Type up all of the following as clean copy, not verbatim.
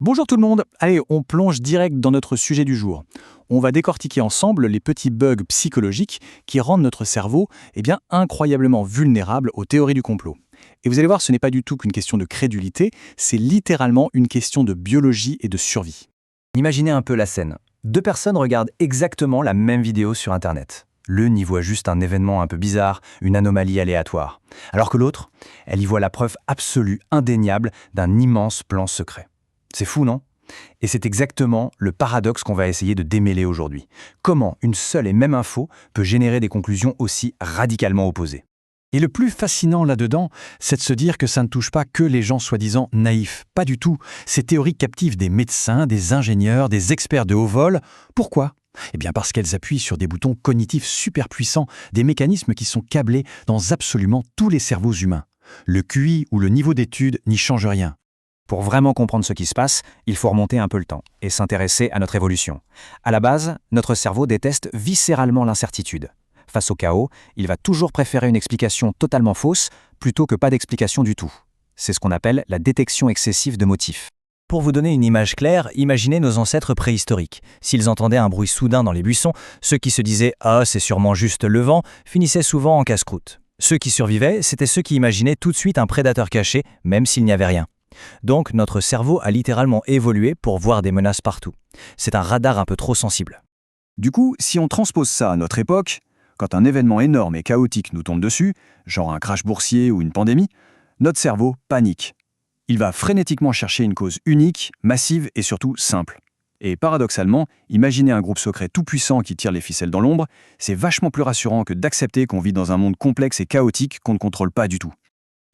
Bonjour tout le monde, allez, on plonge direct dans notre sujet du jour. On va décortiquer ensemble les petits bugs psychologiques qui rendent notre cerveau incroyablement vulnérable aux théories du complot. Et vous allez voir, ce n'est pas du tout qu'une question de crédulité, c'est littéralement une question de biologie et de survie. Imaginez un peu la scène. Deux personnes regardent exactement la même vidéo sur Internet. L'une y voit juste un événement un peu bizarre, une anomalie aléatoire. Alors que l'autre, elle y voit la preuve absolue, indéniable, d'un immense plan secret. C'est fou, non? Et c'est exactement le paradoxe qu'on va essayer de démêler aujourd'hui. Comment une seule et même info peut générer des conclusions aussi radicalement opposées? Et le plus fascinant là-dedans, c'est de se dire que ça ne touche pas que les gens soi-disant naïfs. Pas du tout. Ces théories captivent des médecins, des ingénieurs, des experts de haut vol. Pourquoi ? Eh bien parce qu'elles appuient sur des boutons cognitifs super puissants, des mécanismes qui sont câblés dans absolument tous les cerveaux humains. Le QI ou le niveau d'études n'y change rien. Pour vraiment comprendre ce qui se passe, il faut remonter un peu le temps et s'intéresser à notre évolution. À la base, notre cerveau déteste viscéralement l'incertitude. Face au chaos, il va toujours préférer une explication totalement fausse plutôt que pas d'explication du tout. C'est ce qu'on appelle la détection excessive de motifs. Pour vous donner une image claire, imaginez nos ancêtres préhistoriques. S'ils entendaient un bruit soudain dans les buissons, ceux qui se disaient « Ah, c'est sûrement juste le vent » finissaient souvent en casse-croûte. Ceux qui survivaient, c'étaient ceux qui imaginaient tout de suite un prédateur caché, même s'il n'y avait rien. Donc, notre cerveau a littéralement évolué pour voir des menaces partout. C'est un radar un peu trop sensible. Du coup, si on transpose ça à notre époque, quand un événement énorme et chaotique nous tombe dessus, genre un crash boursier ou une pandémie, notre cerveau panique. Il va frénétiquement chercher une cause unique, massive et surtout simple. Et paradoxalement, imaginer un groupe secret tout-puissant qui tire les ficelles dans l'ombre, c'est vachement plus rassurant que d'accepter qu'on vit dans un monde complexe et chaotique qu'on ne contrôle pas du tout.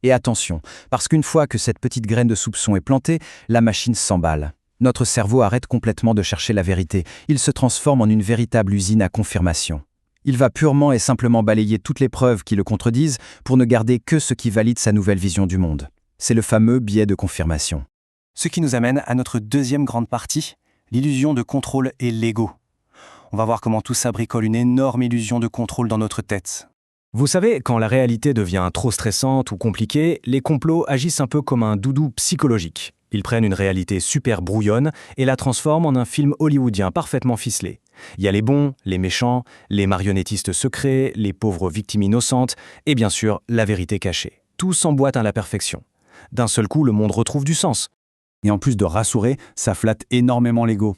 Et attention, parce qu'une fois que cette petite graine de soupçon est plantée, la machine s'emballe. Notre cerveau arrête complètement de chercher la vérité. Il se transforme en une véritable usine à confirmation. Il va purement et simplement balayer toutes les preuves qui le contredisent pour ne garder que ce qui valide sa nouvelle vision du monde. C'est le fameux biais de confirmation. Ce qui nous amène à notre deuxième grande partie, l'illusion de contrôle et l'ego. On va voir comment tout ça bricole une énorme illusion de contrôle dans notre tête. Vous savez, quand la réalité devient trop stressante ou compliquée, les complots agissent un peu comme un doudou psychologique. Ils prennent une réalité super brouillonne et la transforment en un film hollywoodien parfaitement ficelé. Il y a les bons, les méchants, les marionnettistes secrets, les pauvres victimes innocentes et bien sûr la vérité cachée. Tout s'emboîte à la perfection. D'un seul coup, le monde retrouve du sens. Et en plus de rassurer, ça flatte énormément l'ego.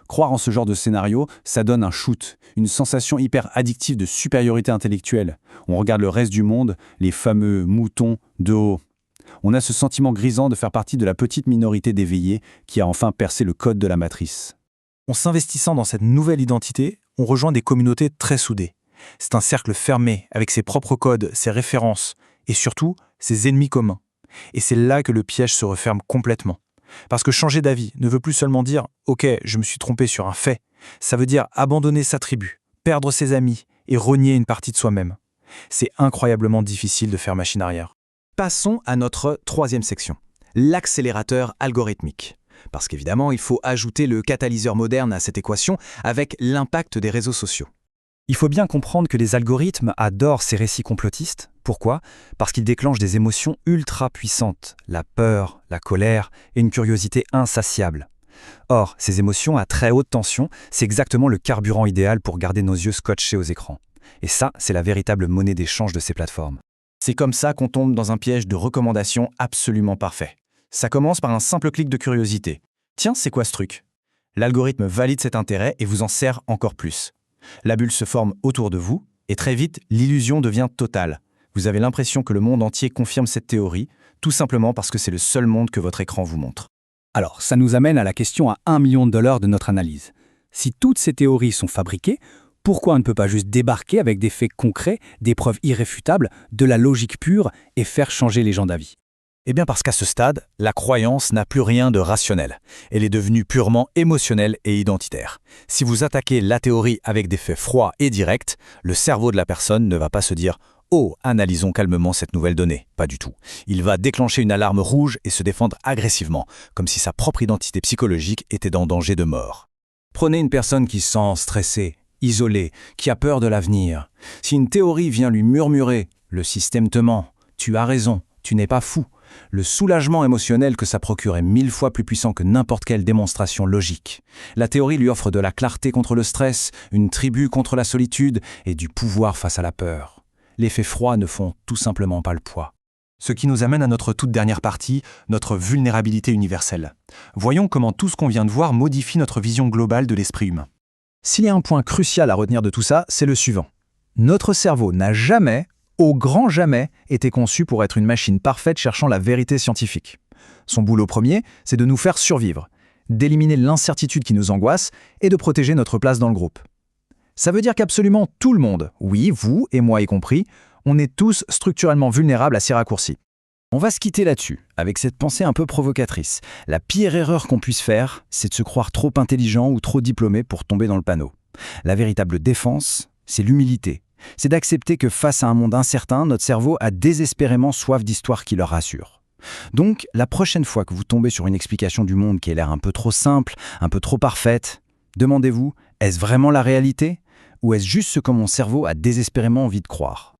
Croire en ce genre de scénario, ça donne un shoot, une sensation hyper addictive de supériorité intellectuelle. On regarde le reste du monde, les fameux moutons de haut. On a ce sentiment grisant de faire partie de la petite minorité d'éveillés qui a enfin percé le code de la matrice. En s'investissant dans cette nouvelle identité, on rejoint des communautés très soudées. C'est un cercle fermé, avec ses propres codes, ses références, et surtout, ses ennemis communs. Et c'est là que le piège se referme complètement. Parce que changer d'avis ne veut plus seulement dire « Ok, je me suis trompé sur un fait », ça veut dire abandonner sa tribu, perdre ses amis et renier une partie de soi-même. C'est incroyablement difficile de faire machine arrière. Passons à notre troisième section, l'accélérateur algorithmique. Parce qu'évidemment, il faut ajouter le catalyseur moderne à cette équation avec l'impact des réseaux sociaux. Il faut bien comprendre que les algorithmes adorent ces récits complotistes. Pourquoi ? Parce qu'ils déclenchent des émotions ultra puissantes, la peur, la colère et une curiosité insatiable. Or, ces émotions à très haute tension, c'est exactement le carburant idéal pour garder nos yeux scotchés aux écrans. Et ça, c'est la véritable monnaie d'échange de ces plateformes. C'est comme ça qu'on tombe dans un piège de recommandation absolument parfait. Ça commence par un simple clic de curiosité. Tiens, c'est quoi ce truc ? L'algorithme valide cet intérêt et vous en sert encore plus. La bulle se forme autour de vous et très vite, l'illusion devient totale. Vous avez l'impression que le monde entier confirme cette théorie, tout simplement parce que c'est le seul monde que votre écran vous montre. Alors, ça nous amène à la question à $1 million de notre analyse. Si toutes ces théories sont fabriquées, pourquoi on ne peut pas juste débarquer avec des faits concrets, des preuves irréfutables, de la logique pure et faire changer les gens d'avis ? Eh bien parce qu'à ce stade, la croyance n'a plus rien de rationnel. Elle est devenue purement émotionnelle et identitaire. Si vous attaquez la théorie avec des faits froids et directs, le cerveau de la personne ne va pas se dire « Oh, analysons calmement cette nouvelle donnée ». Pas du tout. Il va déclencher une alarme rouge et se défendre agressivement, comme si sa propre identité psychologique était en danger de mort. Prenez une personne qui se sent stressée, isolée, qui a peur de l'avenir. Si une théorie vient lui murmurer « Le système te ment, tu as raison, tu n'es pas fou », Le soulagement émotionnel que ça procure est 1000 fois plus puissant que n'importe quelle démonstration logique. La théorie lui offre de la clarté contre le stress, une tribu contre la solitude et du pouvoir face à la peur. Les faits froids ne font tout simplement pas le poids. Ce qui nous amène à notre toute dernière partie, notre vulnérabilité universelle. Voyons comment tout ce qu'on vient de voir modifie notre vision globale de l'esprit humain. S'il y a un point crucial à retenir de tout ça, c'est le suivant. Notre cerveau n'a jamais, au grand jamais, été conçu pour être une machine parfaite cherchant la vérité scientifique. Son boulot premier, c'est de nous faire survivre, d'éliminer l'incertitude qui nous angoisse et de protéger notre place dans le groupe. Ça veut dire qu'absolument tout le monde, oui, vous et moi y compris, on est tous structurellement vulnérables à ces raccourcis. On va se quitter là-dessus, avec cette pensée un peu provocatrice. La pire erreur qu'on puisse faire, c'est de se croire trop intelligent ou trop diplômé pour tomber dans le panneau. La véritable défense, c'est l'humilité. C'est d'accepter que face à un monde incertain, notre cerveau a désespérément soif d'histoires qui le rassurent. Donc, la prochaine fois que vous tombez sur une explication du monde qui a l'air un peu trop simple, un peu trop parfaite, demandez-vous, est-ce vraiment la réalité ? Ou est-ce juste ce que mon cerveau a désespérément envie de croire ?